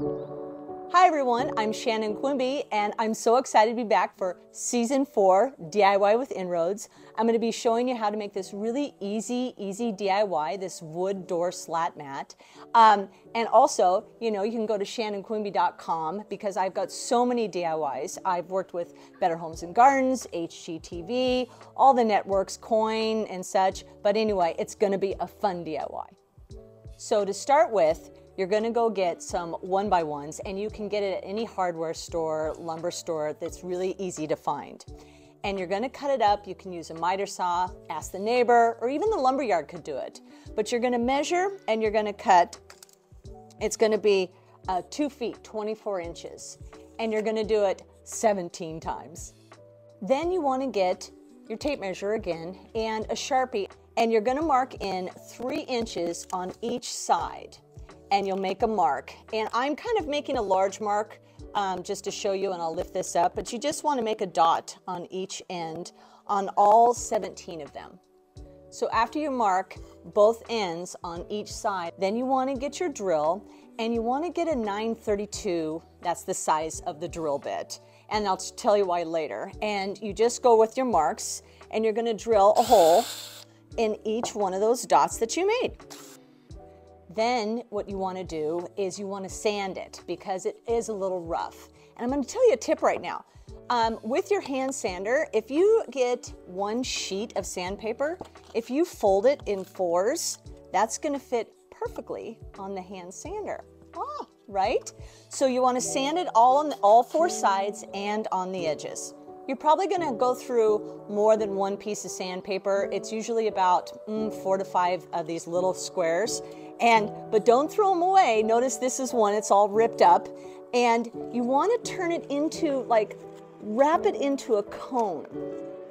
Hi everyone, I'm Shannon Quimby and I'm so excited to be back for Season 4 DIY with InRoads. I'm going to be showing you how to make this really easy DIY, this wood door slat mat. And also, you can go to shannonquimby.com because I've got so many DIYs. I've worked with Better Homes and Gardens, HGTV, all the networks, Coin and such. But anyway, it's going to be a fun DIY. So to start with, you're going to go get some 1x1s, and you can get it at any hardware store, lumber store that's really easy to find. And you're going to cut it up. You can use a miter saw, ask the neighbor, or even the lumberyard could do it. But you're going to measure and you're going to cut. It's going to be 2 feet, 24 inches. And you're going to do it 17 times. Then you want to get your tape measure again and a Sharpie. And you're going to mark in 3 inches on each side. And you'll make a mark. And I'm kind of making a large mark just to show you, and I'll lift this up, but you just want to make a dot on each end on all 17 of them. So after you mark both ends on each side, then you want to get your drill, and you want to get a 932, that's the size of the drill bit. And I'll tell you why later. And you just go with your marks, and you're going to drill a hole in each one of those dots that you made. Then what you want to do is you want to sand it because it is a little rough. And I'm going to tell you a tip right now. With your hand sander, if you get 1 sheet of sandpaper, if you fold it in 4s, that's going to fit perfectly on the hand sander. Right? So you want to sand it all on all 4 sides and on the edges. You're probably going to go through more than 1 piece of sandpaper. It's usually about 4 to 5 of these little squares. But don't throw them away. Notice this is one, it's all ripped up. And you want to turn it into, wrap it into a cone,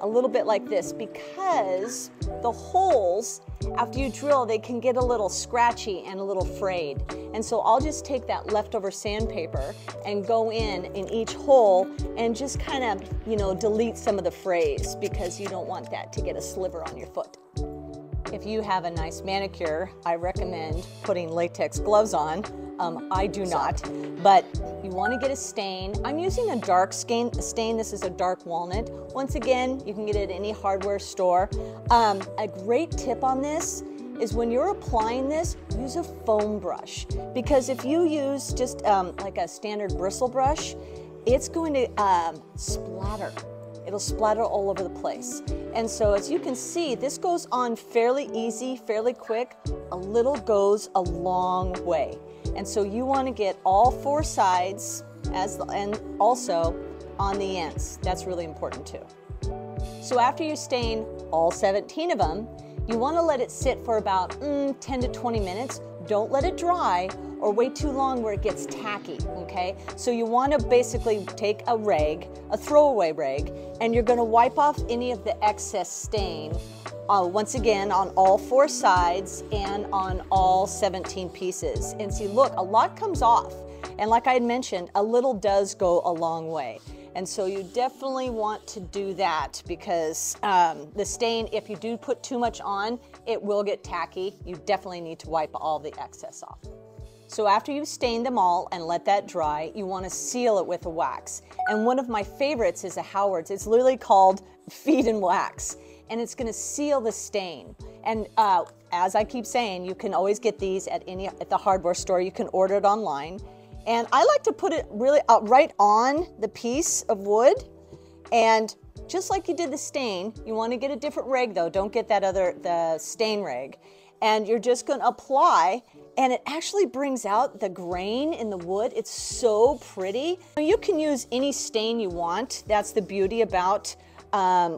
a little bit like this, because the holes, after you drill, they can get a little scratchy and a little frayed. And so I'll just take that leftover sandpaper and go in each hole and just kind of, delete some of the frays because you don't want that to get a sliver on your foot. If you have a nice manicure, I recommend putting latex gloves on. I do not, but you want to get a stain. I'm using a dark stain. This is a dark walnut. Once again, you can get it at any hardware store. A great tip on this is when you're applying this, use a foam brush. Because if you use just like a standard bristle brush, it's going to splatter. It'll splatter all over the place. And so as you can see, this goes on fairly easy, fairly quick. A little goes a long way. And so you want to get all 4 sides and also on the ends. That's really important too. So after you stain all 17 of them, you want to let it sit for about 10 to 20 minutes. Don't let it dry or wait too long where it gets tacky, okay? So you want to basically take a rag, a throwaway rag, and you're going to wipe off any of the excess stain, once again, on all 4 sides and on all 17 pieces. And see, look, a lot comes off. And like I had mentioned, a little does go a long way. And so you definitely want to do that because the stain, if you do put too much on, it will get tacky. You definitely need to wipe all the excess off. So after you've stained them all and let that dry, you want to seal it with a wax. And one of my favorites is a Howard's. It's literally called Feed and Wax. And it's going to seal the stain. And as I keep saying, you can always get these at the hardware store. You can order it online. And I like to put it really right on the piece of wood. And just like you did the stain, you want to get a different rag though. Don't get the stain rag. And you're just going to apply, and it actually brings out the grain in the wood. It's so pretty. You can use any stain you want. That's the beauty about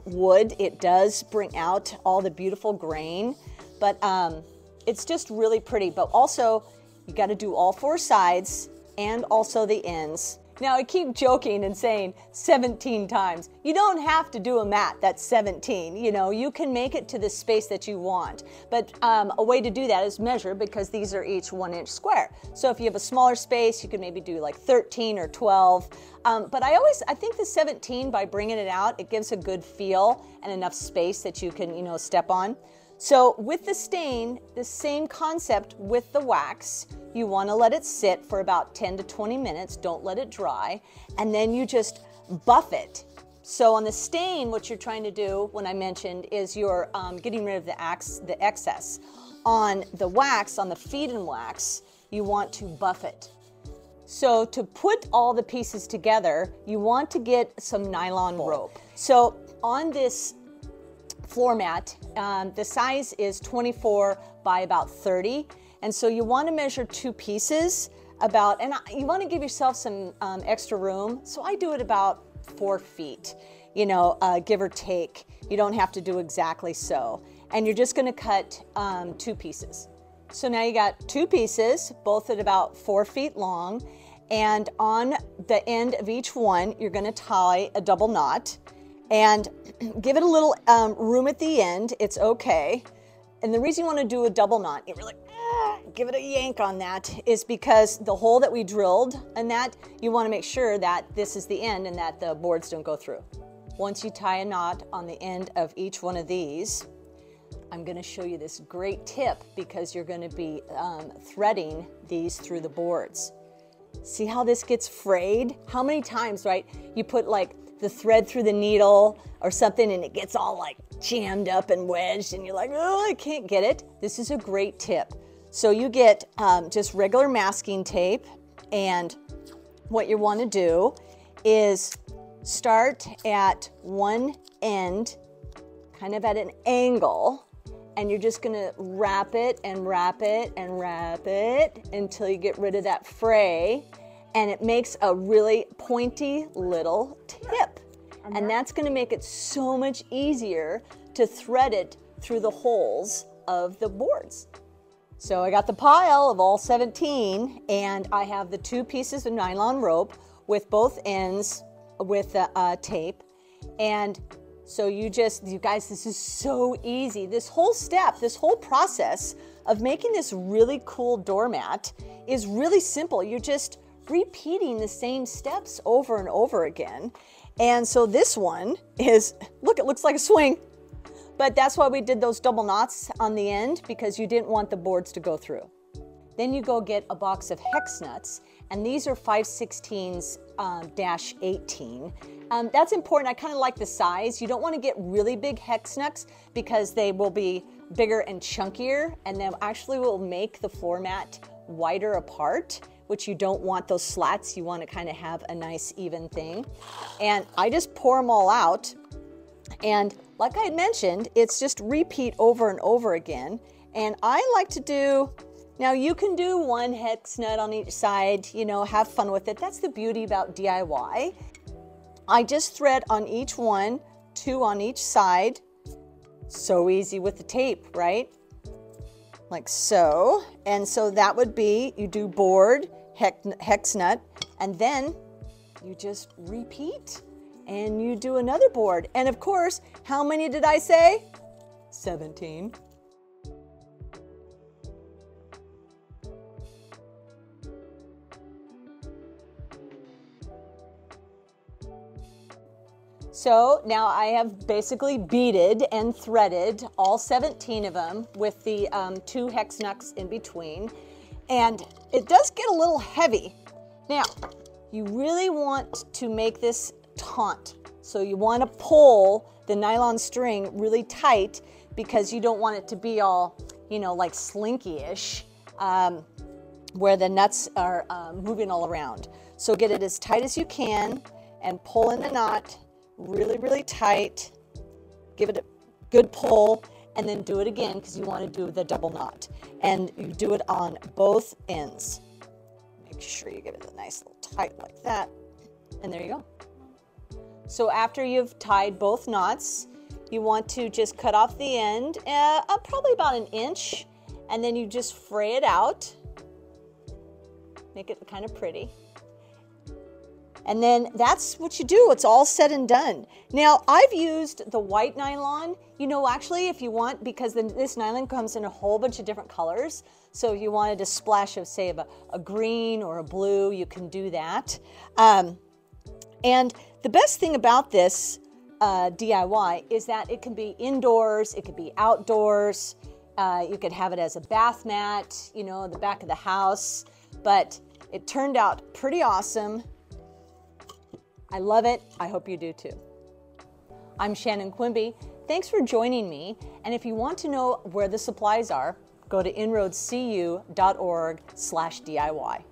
wood. It does bring out all the beautiful grain, but it's just really pretty. But also, you got to do all 4 sides and also the ends. Now, I keep joking and saying 17 times. You don't have to do a mat that's 17. You can make it to the space that you want. But a way to do that is measure, because these are each 1 inch square. So if you have a smaller space, you could maybe do like 13 or 12. But I think the 17, by bringing it out, it gives a good feel and enough space that you can, step on. So with the stain, the same concept with the wax, You want to let it sit for about 10 to 20 minutes. Don't let it dry. And then you just buff it. So on the stain, what you're trying to do, when I mentioned, is you're getting rid of the excess. On the wax, on the feed-in wax, you want to buff it. So to put all the pieces together, you want to get some nylon rope. So on this floor mat, the size is 24 by about 30. And so you want to measure 2 pieces about, and you want to give yourself some extra room. So I do it about 4 feet, you know, give or take. You don't have to do exactly so. And you're just going to cut 2 pieces. So now you got 2 pieces, both at about 4 feet long. And on the end of each one, you're going to tie a double knot and give it a little room at the end. It's okay. And the reason you want to do a double knot, you really give it a yank on that, is because the hole that we drilled and that, you want to make sure that this is the end and that the boards don't go through. Once you tie a knot on the end of each one of these, I'm going to show you this great tip because you're going to be threading these through the boards. See how this gets frayed? How many times, right? You put like the thread through the needle or something and it gets all like jammed up and wedged and you're like, oh, I can't get it. This is a great tip. So you get just regular masking tape, and what you want to do is start at one end, kind of at an angle, and you're just going to wrap it and wrap it and wrap it until you get rid of that fray, and it makes a really pointy little tip. And that's going to make it so much easier to thread it through the holes of the boards. So I got the pile of all 17, and I have the 2 pieces of nylon rope with both ends with the tape. And so you guys, this is so easy. This whole step, this whole process of making this really cool doormat is really simple. You're just repeating the same steps over and over again. And so this one is, look, it looks like a swing. But that's why we did those double knots on the end, because you didn't want the boards to go through. Then you go get a box of hex nuts, and these are 5/16-18. That's important. I kind of like the size. You don't want to get really big hex nuts because they will be bigger and chunkier, and then actually will make the floor mat wider apart, which you don't want those slats. You want to kind of have a nice even thing. And I just pour them all out. And like I had mentioned, it's just repeat over and over again. And I like to do, now you can do 1 hex nut on each side, you know, have fun with it. That's the beauty about DIY. I just thread on each one, 2 on each side. So easy with the tape, right? Like so. And so that would be, you do board, hex nut, and then you just repeat. And you do another board. And of course, how many did I say? 17. So now I have basically beaded and threaded all 17 of them with the 2 hex nuts in between. And it does get a little heavy. Now, you really want to make this taut. So you want to pull the nylon string really tight because you don't want it to be all, you know, like slinky-ish, where the nuts are moving all around. So get it as tight as you can and pull in the knot really, really tight. Give it a good pull and then do it again because you want to do the double knot. And you do it on both ends. Make sure you give it a nice little tight like that. And there you go. So after you've tied both knots, you want to just cut off the end, probably about 1 inch, and then you just fray it out. Make it kind of pretty. And then that's what you do. It's all said and done. Now, I've used the white nylon. You know, actually, if you want, because this nylon comes in a whole bunch of different colors. So if you wanted a splash of, say, a green or a blue, you can do that. And the best thing about this DIY is that it can be indoors, it could be outdoors. You could have it as a bath mat, you know, the back of the house, but it turned out pretty awesome. I love it. I hope you do too. I'm Shannon Quimby. Thanks for joining me. And if you want to know where the supplies are, go to inroadscu.org/DIY.